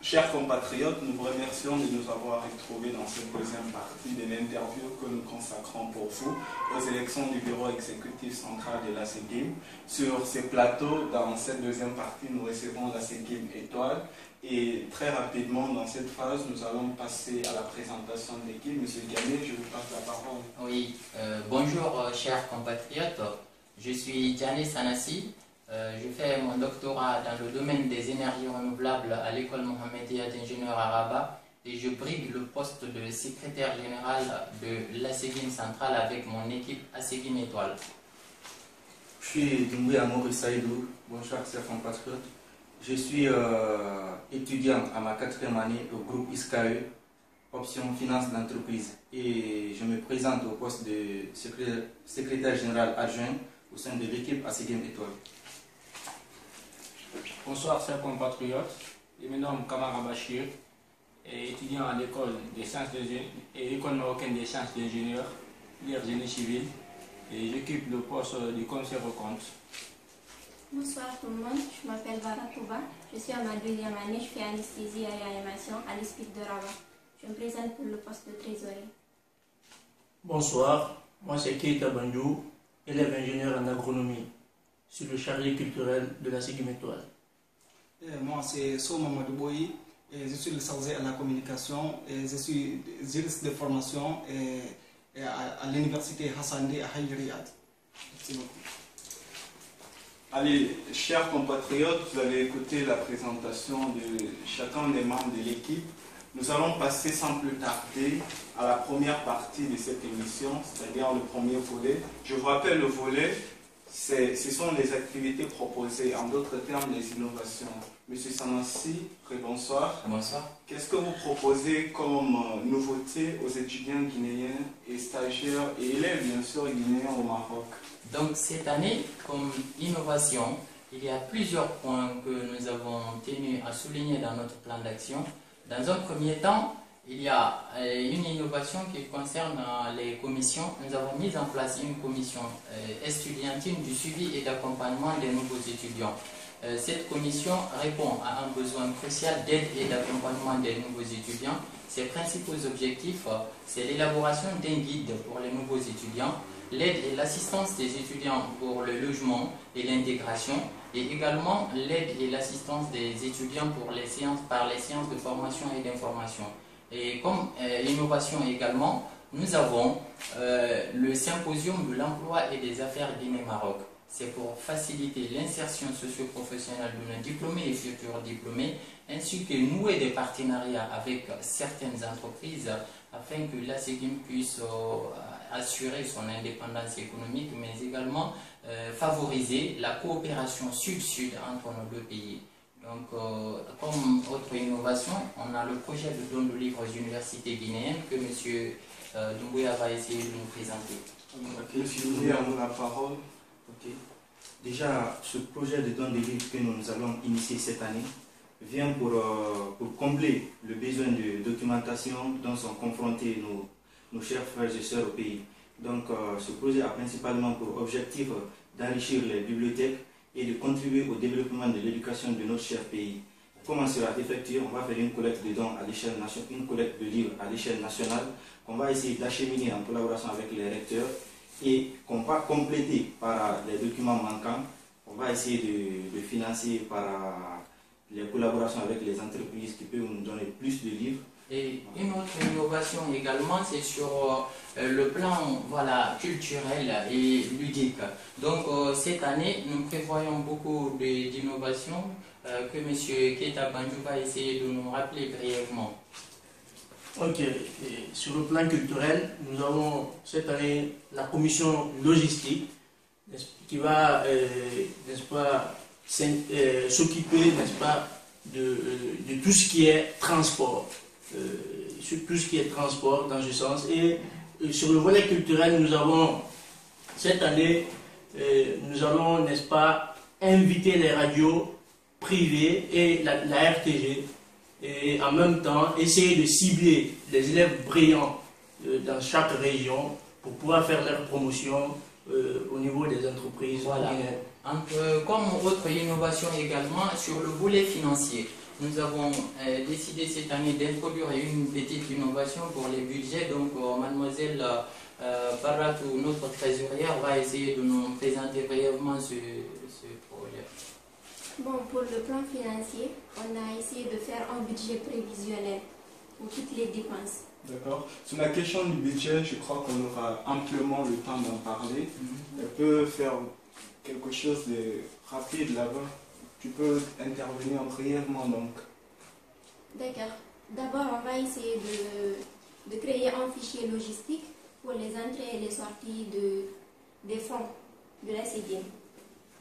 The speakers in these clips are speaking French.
Chers compatriotes, nous vous remercions de nous avoir retrouvés dans cette deuxième partie de l'interview que nous consacrons pour vous aux élections du bureau exécutif central de la SEGIM. Sur ces plateaux, dans cette deuxième partie, nous recevons la SEGIM Étoile. Et très rapidement, dans cette phase, nous allons passer à la présentation de l'équipe. Monsieur Gamet, je vous passe la parole. Oui, bonjour chers compatriotes. Je suis Diané Sanassi. Je fais mon doctorat dans le domaine des énergies renouvelables à l'école Mohamedia d'ingénieurs à Rabat et je brigue le poste de secrétaire général de l'ASEGIM centrale avec mon équipe ASEGIM Étoile. Je suis Doumbouya Maurice Saïdou. Bonjour chers compatriotes. Je suis étudiant à ma 4e année au groupe ISCAE, option finance d'entreprise, et je me présente au poste de secrétaire général adjoint au sein de l'équipe ASEGIM Étoile. Bonsoir chers compatriotes, je me nomme Kamara Bachir, étudiant à l'école des sciences et l'école marocaine des sciences d'ingénieurs, l'IR génie civil, et j'occupe le poste du commissaire aux comptes. Bonsoir tout le monde, je m'appelle Vara Touba, je suis à ma 2e année, je fais anesthésie et réanimation à l'ISPIC de Rabat. Je me présente pour le poste de trésorier. Bonsoir, moi c'est Keita Bandou, élève ingénieur en agronomie, sur le chargé culturel de la SEGIM Étoile. Moi c'est Soma Madouboyi, et je suis le chargé à la communication et je suis juriste de formation à l'université Hassandi à Haïriad. Merci beaucoup. Allez, chers compatriotes, vous avez écouté la présentation de chacun des membres de l'équipe. Nous allons passer sans plus tarder à la première partie de cette émission, c'est-à-dire le premier volet. Je vous rappelle le volet, ce sont les activités proposées, en d'autres termes les innovations. Monsieur Sanassi, bonsoir. Bonsoir. Qu'est-ce que vous proposez comme nouveauté aux étudiants guinéens et stagiaires et élèves bien sûr guinéens au Maroc? Donc cette année, comme innovation, il y a plusieurs points que nous avons tenu à souligner dans notre plan d'action. Dans un premier temps, il y a une innovation qui concerne les commissions. Nous avons mis en place une commission estudiantine du suivi et d'accompagnement des nouveaux étudiants. Cette commission répond à un besoin crucial d'aide et d'accompagnement des nouveaux étudiants. Ses principaux objectifs, c'est l'élaboration d'un guide pour les nouveaux étudiants, l'aide et l'assistance des étudiants pour le logement et l'intégration, et également l'aide et l'assistance des étudiants pour les séances, par les séances de formation et d'information. Et comme innovation également, nous avons le symposium de l'emploi et des affaires Guinée-Maroc. C'est pour faciliter l'insertion socio-professionnelle de nos diplômés et futurs diplômés, ainsi que nouer des partenariats avec certaines entreprises afin que la SEGIM puisse assurer son indépendance économique, mais également favoriser la coopération sud-sud entre nos deux pays. Donc, comme autre innovation, on a le projet de don de livres aux universités guinéennes que M. Doumbouya va essayer de nous présenter. Monsieur Doumbouya, à vous la parole. Okay. Déjà, ce projet de don de livres que nous allons initier cette année vient pour combler le besoin de documentation dont sont confrontés nos chers frères et sœurs au pays. Donc, ce projet a principalement pour objectif d'enrichir les bibliothèques et de contribuer au développement de l'éducation de notre cher pays. Comment sera effectué? On va faire une collecte de dons à l'échelle nationale, une collecte de livres à l'échelle nationale, qu'on va essayer d'acheminer en collaboration avec les recteurs et qu'on va compléter par les documents manquants. On va essayer de financer par les collaborations avec les entreprises qui peuvent nous donner plus de livres. Et une autre innovation également, c'est sur le plan culturel et ludique. Donc cette année, nous prévoyons beaucoup d'innovations que M. Keita Bandou va essayer de nous rappeler brièvement. Ok, et sur le plan culturel, nous avons cette année la commission logistique qui va, n'est-ce pas, s'occuper, n'est-ce pas, de tout ce qui est transport. Sur tout ce qui est transport dans ce sens. Et sur le volet culturel, nous avons cette année, nous allons, n'est-ce pas, inviter les radios privées et la RTG et en même temps essayer de cibler les élèves brillants dans chaque région pour pouvoir faire leur promotion au niveau des entreprises. Voilà. Comme autre innovation également sur le volet financier. nous avons décidé cette année d'introduire une petite innovation pour les budgets. Donc, mademoiselle Baratou, notre trésorière, va essayer de nous présenter brièvement ce projet. Bon, pour le plan financier, on a essayé de faire un budget prévisionnel pour toutes les dépenses. D'accord. Sur la question du budget, je crois qu'on aura amplement le temps d'en parler. On peut faire quelque chose de rapide là-bas. Tu peux intervenir brièvement donc. D'accord. D'abord, on va essayer de créer un fichier logistique pour les entrées et les sorties des fonds de la CDM.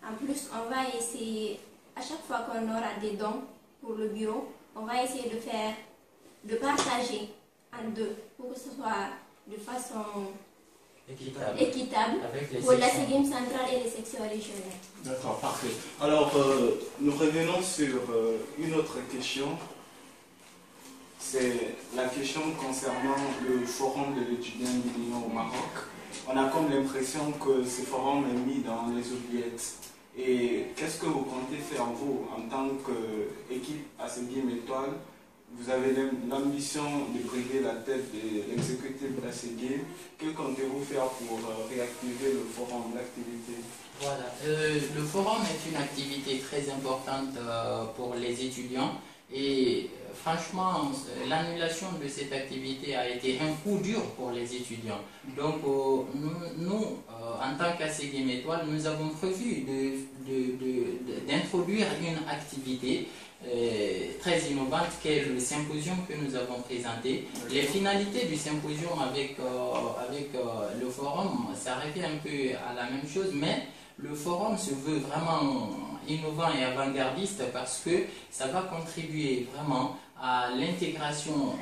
En plus, on va essayer, à chaque fois qu'on aura des dons pour le bureau, on va essayer de partager en deux pour que ce soit de façon équitable pour la CDM centrale et les sections régionales. D'accord, parfait. Alors, nous revenons sur une autre question. C'est la question concernant le forum de l'étudiant guinéen au Maroc. On a comme l'impression que ce forum est mis dans les oubliettes. Et qu'est-ce que vous comptez faire, vous, en tant qu'équipe ACGIM Étoile? Vous avez l'ambition de briguer la tête de l'exécutif de l'ACGIM. Que comptez-vous faire pour réactiver le forum d'activité? Voilà, le forum est une activité très importante pour les étudiants. Et franchement, l'annulation de cette activité a été un coup dur pour les étudiants. Donc, nous en tant qu'ACGIM Étoile, nous avons prévu d'introduire une activité très innovante qu'est le symposium que nous avons présenté. Les finalités du symposium avec le forum, ça revient un peu à la même chose, mais le forum se veut vraiment innovant et avant-gardiste parce que ça va contribuer vraiment à l'intégration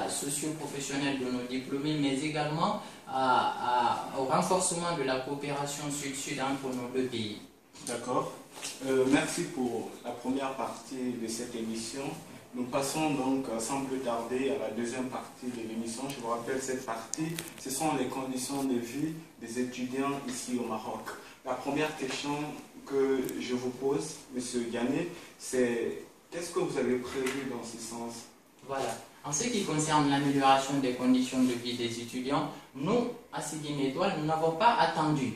socio-professionnelle de nos diplômés, mais également au renforcement de la coopération sud-sud entre nos deux pays. D'accord. Merci pour la première partie de cette émission. Nous passons donc sans plus tarder à la deuxième partie de l'émission. Je vous rappelle, cette partie, ce sont les conditions de vie des étudiants ici au Maroc. La première question que je vous pose, M. Diané, c'est qu'est-ce que vous avez prévu dans ce sens? Voilà. En ce qui concerne l'amélioration des conditions de vie des étudiants, nous, à ACGIM Étoile, nous n'avons pas attendu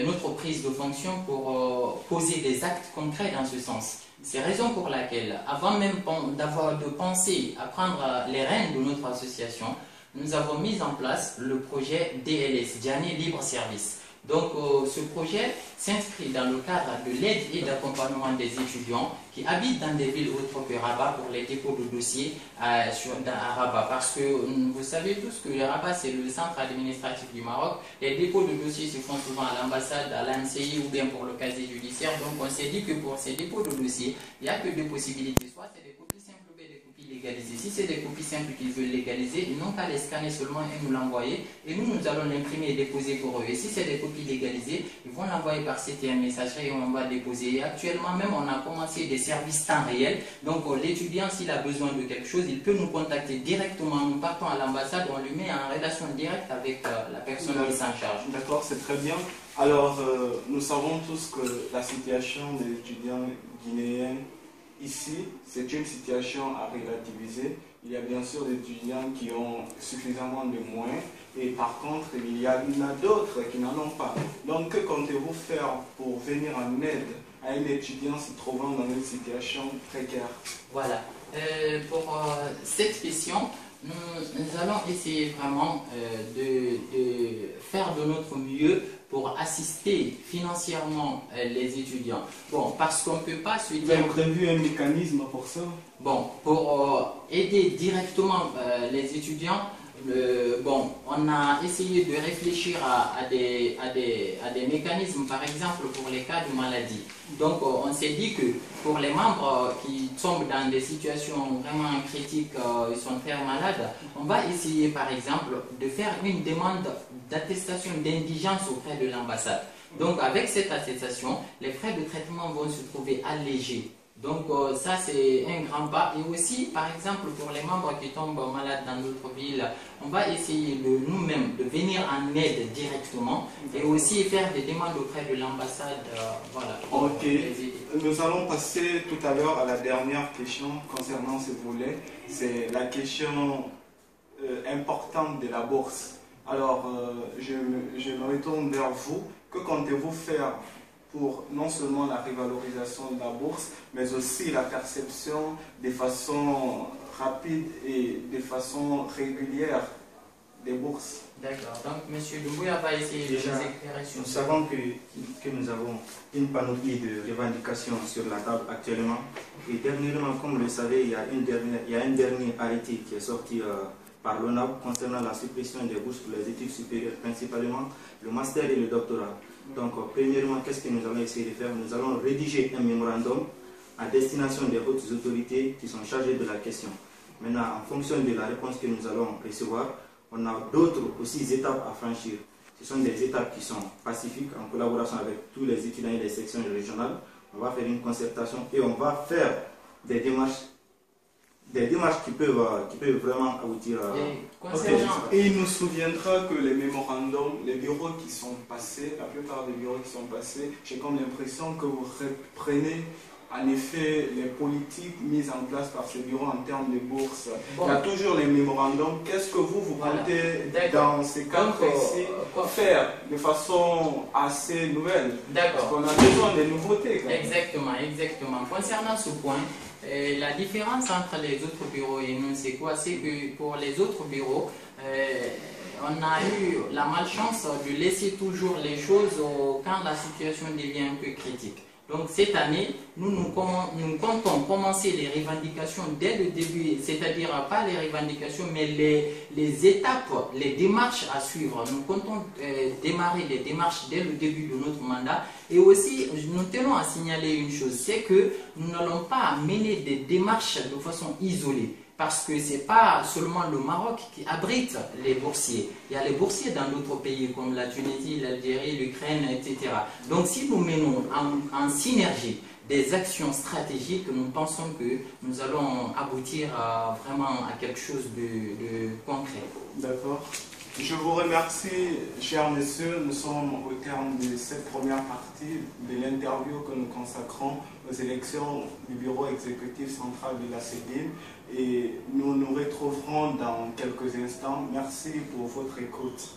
notre prise de fonction pour poser des actes concrets dans ce sens. C'est la raison pour laquelle, avant même de penser à prendre les rênes de notre association, nous avons mis en place le projet DLS, Diané Libre Service. Donc ce projet s'inscrit dans le cadre de l'aide et d'accompagnement des étudiants qui habitent dans des villes autres que Rabat pour les dépôts de dossiers à Rabat. Parce que vous savez tous que Rabat c'est le centre administratif du Maroc. Les dépôts de dossiers se font souvent à l'ambassade, à l'ANCI ou bien pour le casier judiciaire. Donc on s'est dit que pour ces dépôts de dossiers, il n'y a que deux possibilités. Soit c'est des copies simples ou bien des copies légalisées. Si c'est des copies simples qu'ils veulent légaliser, ils n'ont qu'à les scanner seulement et nous l'envoyer. Et nous allons l'imprimer et déposer pour eux. Et si c'est des copies légalisées, ils vont l'envoyer par CTM messagerie et on va déposer. Et actuellement même, on a commencé des services temps réel. Donc l'étudiant, s'il a besoin de quelque chose, il peut nous contacter directement. Nous partons à l'ambassade, on lui met en relation directe avec la personne qui s'en charge. D'accord, c'est très bien. Alors, nous savons tous que la situation des étudiants guinéens ici, c'est une situation à relativiser. Il y a bien sûr des étudiants qui ont suffisamment de moyens et par contre, il y en a d'autres qui n'en ont pas. Donc, que comptez-vous faire pour venir en aide à un étudiant se trouvant dans une situation précaire? Voilà. Pour cette question, nous allons essayer vraiment de faire de notre mieux pour assister financièrement les étudiants. Bon, parce qu'on ne peut pas se dire... Vous avez prévu un mécanisme pour ça? Bon, pour aider directement les étudiants, on a essayé de réfléchir à des mécanismes, par exemple pour les cas de maladie. Donc on s'est dit que pour les membres qui tombent dans des situations vraiment critiques, ils sont très malades, on va essayer par exemple de faire une demande d'attestation d'indigence auprès de l'ambassade. Donc avec cette attestation, les frais de traitement vont se trouver allégés Donc ça c'est un grand pas. Et aussi par exemple pour les membres qui tombent malades dans d'autres villes, on va essayer nous-mêmes de venir en aide directement et aussi faire des demandes auprès de l'ambassade. Voilà. Ok, nous allons passer tout à l'heure à la dernière question concernant ce volet. C'est la question importante de la bourse. Alors je me retourne vers vous. Que comptez-vous faire pour non seulement la revalorisation de la bourse, mais aussi la perception de façon rapide et de façon régulière des bourses? D'accord, donc M. Doumbouya va essayer de nous éclairer sur Nous ça. savons que nous avons une panoplie de revendications sur la table actuellement. Et dernièrement, comme vous le savez, il y a un dernier arrêté qui est sorti par l'ONAB concernant la suppression des bourses pour les études supérieures, principalement le master et le doctorat. Donc, premièrement, qu'est-ce que nous allons essayer de faire? Nous allons rédiger un mémorandum à destination des hautes autorités qui sont chargées de la question. Maintenant, en fonction de la réponse que nous allons recevoir, on a d'autres aussi étapes à franchir. Ce sont des étapes qui sont pacifiques en collaboration avec tous les étudiants et les sections régionales. On va faire une concertation et on va faire des démarches qui peuvent vraiment aboutir à... Et il nous souviendra que les mémorandums, les bureaux qui sont passés, la plupart des bureaux qui sont passés, j'ai comme l'impression que vous reprenez en effet les politiques mises en place par ces bureaux en termes de bourse. Bon. Il y a toujours les mémorandums. Qu'est-ce que vous comptez dans ces cas précis faire de façon assez nouvelle? Parce qu'on a besoin de nouveautés. Exactement. Concernant ce point, la différence entre les autres bureaux et nous, c'est quoi? C'est que pour les autres bureaux, on a eu la malchance de laisser toujours les choses quand la situation devient un peu critique. Donc cette année, nous comptons commencer les revendications dès le début, c'est-à-dire pas les revendications, mais les étapes, les démarches à suivre. Nous comptons démarrer les démarches dès le début de notre mandat. Et aussi, nous tenons à signaler une chose, c'est que nous n'allons pas mener des démarches de façon isolée. Parce que ce n'est pas seulement le Maroc qui abrite les boursiers. Il y a les boursiers dans d'autres pays comme la Tunisie, l'Algérie, l'Ukraine, etc. Donc si nous menons en synergie des actions stratégiques, nous pensons que nous allons aboutir vraiment à quelque chose de concret. D'accord. Je vous remercie, chers messieurs. Nous sommes au terme de cette première partie de l'interview que nous consacrons aux élections du bureau exécutif central de la CEDIM. Et nous nous retrouverons dans quelques instants. Merci pour votre écoute.